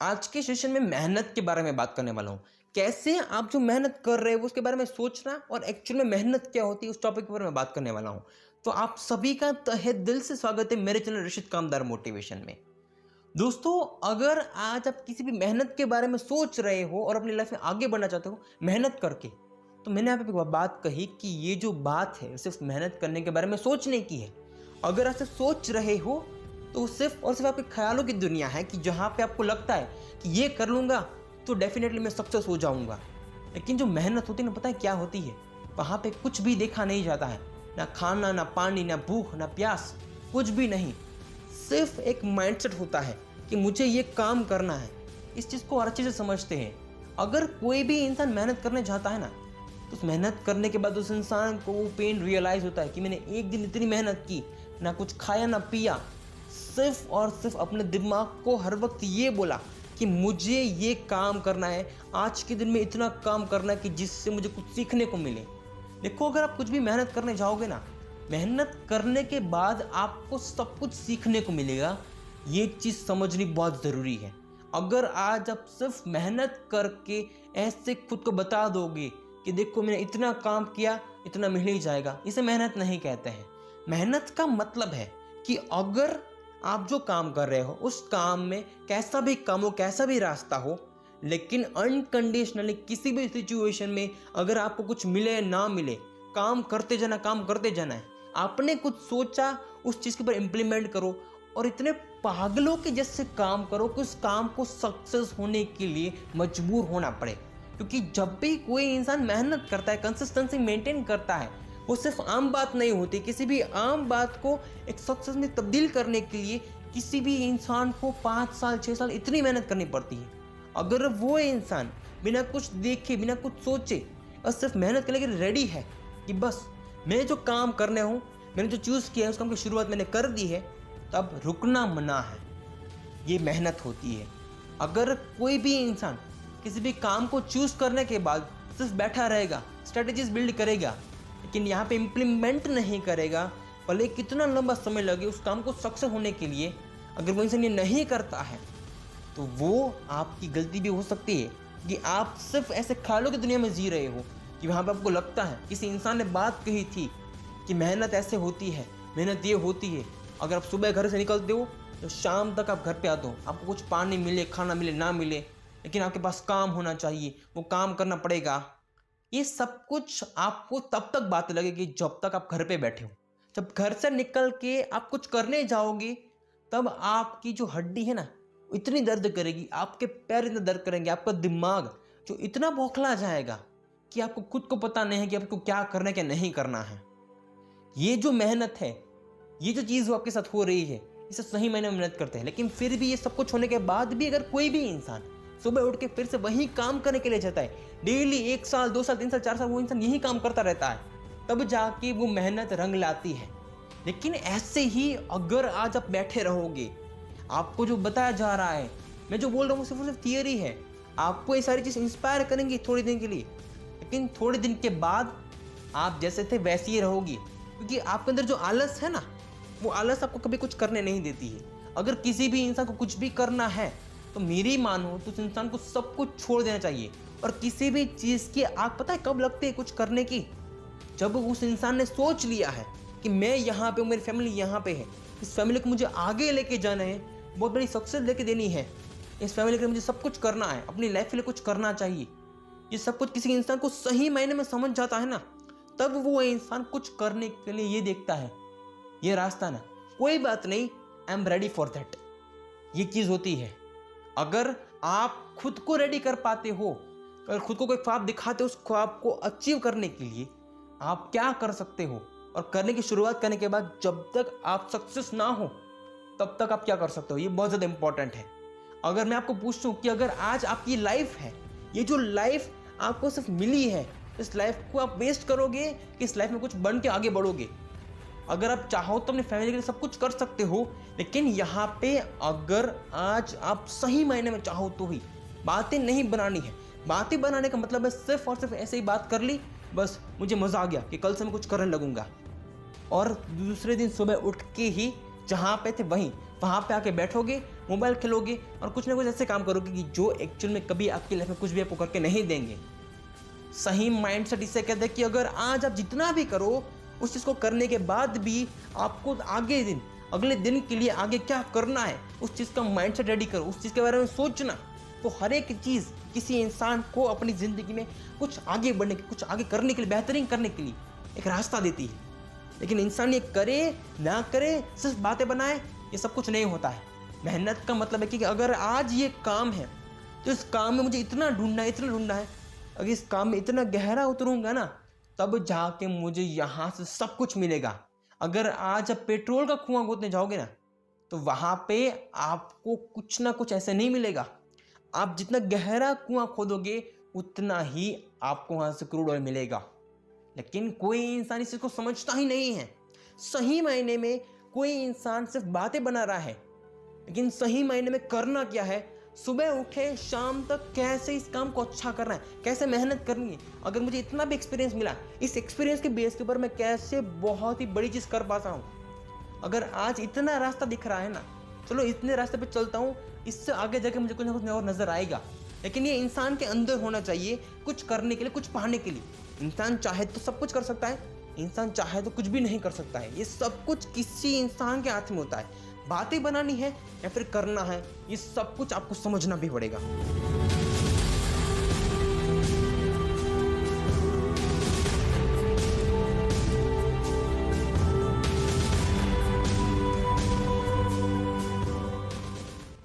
आज के सेशन में मेहनत के बारे में बात करने वाला हूँ। कैसे आप जो मेहनत कर रहे हो उसके बारे में सोचना और एक्चुअल में मेहनत क्या होती है उस टॉपिक के बारे में बात करने वाला हूँ। तो आप सभी का तहे दिल से स्वागत है मेरे चैनल ऋषित कामदार मोटिवेशन में। दोस्तों, अगर आज आप किसी भी मेहनत के बारे में सोच रहे हो और अपनी लाइफ में आगे बढ़ना चाहते हो मेहनत करके, तो मैंने यहाँ पे एक बात कही कि ये जो बात है सिर्फ मेहनत करने के बारे में सोचने की है। अगर आप सिर्फ सोच रहे हो तो सिर्फ और सिर्फ आपके ख्यालों की दुनिया है कि जहाँ पे आपको लगता है कि ये कर लूँगा तो डेफिनेटली मैं सक्सेस हो जाऊँगा। लेकिन जो मेहनत होती है ना, पता है क्या होती है? वहाँ पे कुछ भी देखा नहीं जाता है, ना खाना, ना पानी, ना भूख, ना प्यास, कुछ भी नहीं। सिर्फ एक माइंडसेट होता है कि मुझे ये काम करना है। इस चीज़ को अच्छे से समझते हैं। अगर कोई भी इंसान मेहनत करने जाता है ना, तो उस मेहनत करने के बाद उस इंसान को वो पेन रियलाइज़ होता है कि मैंने एक दिन इतनी मेहनत की, ना कुछ खाया ना पिया, सिर्फ और सिर्फ अपने दिमाग को हर वक्त ये बोला कि मुझे ये काम करना है, आज के दिन में इतना काम करना है कि जिससे मुझे कुछ सीखने को मिले। देखो, अगर आप कुछ भी मेहनत करने जाओगे ना, मेहनत करने के बाद आपको सब कुछ सीखने को मिलेगा। ये चीज़ समझनी बहुत ज़रूरी है। अगर आज आप सिर्फ मेहनत करके ऐसे खुद को बता दोगे कि देखो मैंने इतना काम किया, इतना मिल ही जाएगा, इसे मेहनत नहीं कहते हैं। मेहनत का मतलब है कि अगर आप जो काम कर रहे हो उस काम में कैसा भी काम हो, कैसा भी रास्ता हो, लेकिन अनकंडीशनली किसी भी सिचुएशन में अगर आपको कुछ मिले ना मिले, काम करते जाना, काम करते जाना है। आपने कुछ सोचा, उस चीज़ के ऊपर इम्प्लीमेंट करो और इतने पागलों के जैसे काम करो कि उस काम को सक्सेस होने के लिए मजबूर होना पड़े। क्योंकि जब भी कोई इंसान मेहनत करता है, कंसिस्टेंसी मेंटेन करता है, वो सिर्फ आम बात नहीं होती। किसी भी आम बात को एक सक्सेस में तब्दील करने के लिए किसी भी इंसान को 5 साल 6 साल इतनी मेहनत करनी पड़ती है। अगर वो इंसान बिना कुछ देखे, बिना कुछ सोचे और सिर्फ मेहनत करने के लिए रेडी है कि बस मैं जो काम करने हूँ, मैंने जो चूज़ किया है उस काम की शुरुआत मैंने कर दी है, तो अब रुकना मना है। ये मेहनत होती है। अगर कोई भी इंसान किसी भी काम को चूज़ करने के बाद सिर्फ बैठा रहेगा, स्ट्रेटजीज बिल्ड करेगा, लेकिन यहाँ पे इम्प्लीमेंट नहीं करेगा, भले कितना लंबा समय लगे उस काम को सक्सेस होने के लिए, अगर वो इंसान ये नहीं करता है तो वो आपकी गलती भी हो सकती है कि आप सिर्फ ऐसे ख्यालों की दुनिया में जी रहे हो कि वहाँ पे आपको लगता है किसी इंसान ने बात कही थी कि मेहनत ऐसे होती है, मेहनत ये होती है। अगर आप सुबह घर से निकलते हो तो शाम तक आप घर पे आते हो, आपको कुछ पानी मिले, खाना मिले ना मिले, लेकिन आपके पास काम होना चाहिए, वो काम करना पड़ेगा। ये सब कुछ आपको तब तक बात लगेगी जब तक आप घर पे बैठे हो। जब घर से निकल के आप कुछ करने जाओगे तब आपकी जो हड्डी है ना इतनी दर्द करेगी, आपके पैर इतना दर्द करेंगे, आपका दिमाग जो इतना बौखला जाएगा कि आपको खुद को पता नहीं है कि आपको क्या करना है, क्या नहीं करना है। ये जो मेहनत है, ये जो चीज़ आपके साथ हो रही है, इसे सही मायने में मेहनत करते हैं। लेकिन फिर भी ये सब कुछ होने के बाद भी अगर कोई भी इंसान सुबह उठ के फिर से वही काम करने के लिए जाता है, डेली 1 साल 2 साल 3 साल 4 साल वो इंसान यही काम करता रहता है, तब जाके वो मेहनत रंग लाती है। लेकिन ऐसे ही अगर आज आप बैठे रहोगे, आपको जो बताया जा रहा है, मैं जो बोल रहा हूँ सिर्फ थियरी है, आपको ये सारी चीज़ इंस्पायर करेंगी थोड़े दिन के लिए, लेकिन थोड़े दिन के बाद आप जैसे थे वैसे ही रहोगी। क्योंकि आपके अंदर जो आलस है ना, वो आलस आपको कभी कुछ करने नहीं देती है। अगर किसी भी इंसान को कुछ भी करना है तो मेरी मानो तो उस इंसान को सब कुछ छोड़ देना चाहिए। और किसी भी चीज़ की आग पता है कब लगती है कुछ करने की? जब उस इंसान ने सोच लिया है कि मैं यहाँ पे हूँ, मेरी फैमिली यहाँ पे है, इस फैमिली को मुझे आगे लेके जाना है, बहुत बड़ी सक्सेस लेके देनी है, इस फैमिली के लिए मुझे सब कुछ करना है, अपनी लाइफ के लिए कुछ करना चाहिए। ये सब कुछ किसी इंसान को सही मायने में समझ जाता है ना, तब वो इंसान कुछ करने के लिए ये देखता है, ये रास्ता ना, कोई बात नहीं, I am ready for that. ये चीज़ होती है। अगर आप खुद को रेडी कर पाते हो, अगर खुद को कोई ख्वाब दिखाते हो, उस ख्वाब को अचीव करने के लिए आप क्या कर सकते हो, और करने की शुरुआत करने के बाद जब तक आप सक्सेस ना हो तब तक आप क्या कर सकते हो, ये बहुत ज़्यादा इंपॉर्टेंट है। अगर मैं आपको पूछूं कि अगर आज आपकी लाइफ है, ये जो लाइफ आपको सिर्फ मिली है, इस लाइफ को आप वेस्ट करोगे कि इस लाइफ में कुछ बन के आगे बढ़ोगे? अगर आप चाहो तो अपनी फैमिली के लिए सब कुछ कर सकते हो, लेकिन यहाँ पे अगर आज आप सही मायने में चाहो तो ही बातें नहीं बनानी है। बातें बनाने का मतलब है सिर्फ और सिर्फ ऐसे ही बात कर ली, बस मुझे मज़ा आ गया कि कल से मैं कुछ करने लगूंगा, और दूसरे दिन सुबह उठ के ही जहाँ पे थे वहाँ पे आके बैठोगे, मोबाइल खेलोगे और कुछ ना कुछ ऐसे काम करोगे कि जो एक्चुअल में कभी आपकी लाइफ में कुछ भी आपको करके नहीं देंगे। सही माइंडसेट इससे कहते हैं कि अगर आज आप जितना भी करो, उस चीज़ को करने के बाद भी आपको अगले दिन के लिए आगे क्या करना है, उस चीज़ का माइंडसेट रेडी करो, उस चीज़ के बारे में सोचना। तो हर एक चीज़ किसी इंसान को अपनी ज़िंदगी में कुछ आगे बढ़ने के, कुछ आगे करने के लिए, बेहतरीन करने के लिए एक रास्ता देती है। लेकिन इंसान ये करे ना करे, सिर्फ बातें बनाए, ये सब कुछ नहीं होता है। मेहनत का मतलब है कि अगर आज ये काम है तो इस काम में मुझे इतना ढूंढना है, अगर इस काम में इतना गहरा उतरूंगा ना, तब जाके मुझे यहाँ से सब कुछ मिलेगा। अगर आज आप पेट्रोल का कुआं खोदने जाओगे ना, तो वहाँ पे आपको कुछ ना कुछ ऐसे नहीं मिलेगा। आप जितना गहरा कुआं खोदोगे उतना ही आपको वहाँ से क्रूड ऑयल मिलेगा। लेकिन कोई इंसान इस चीज़ को समझता ही नहीं है। सही मायने में कोई इंसान सिर्फ बातें बना रहा है, लेकिन सही मायने में करना क्या है, सुबह उठे शाम तक कैसे इस काम को अच्छा करना है, कैसे मेहनत करनी है। अगर मुझे इतना भी एक्सपीरियंस मिला, इस एक्सपीरियंस के बेस के ऊपर मैं कैसे बहुत ही बड़ी चीज़ कर पाता हूँ। अगर आज इतना रास्ता दिख रहा है ना, चलो इतने रास्ते पे चलता हूँ, इससे आगे जाके मुझे कुछ ना कुछ और नज़र आएगा। लेकिन ये इंसान के अंदर होना चाहिए, कुछ करने के लिए, कुछ पाने के लिए। इंसान चाहे तो सब कुछ कर सकता है, इंसान चाहे तो कुछ भी नहीं कर सकता है। ये सब कुछ किसी इंसान के हाथ में होता है। बातें बनानी है या फिर करना है, ये सब कुछ आपको समझना भी पड़ेगा।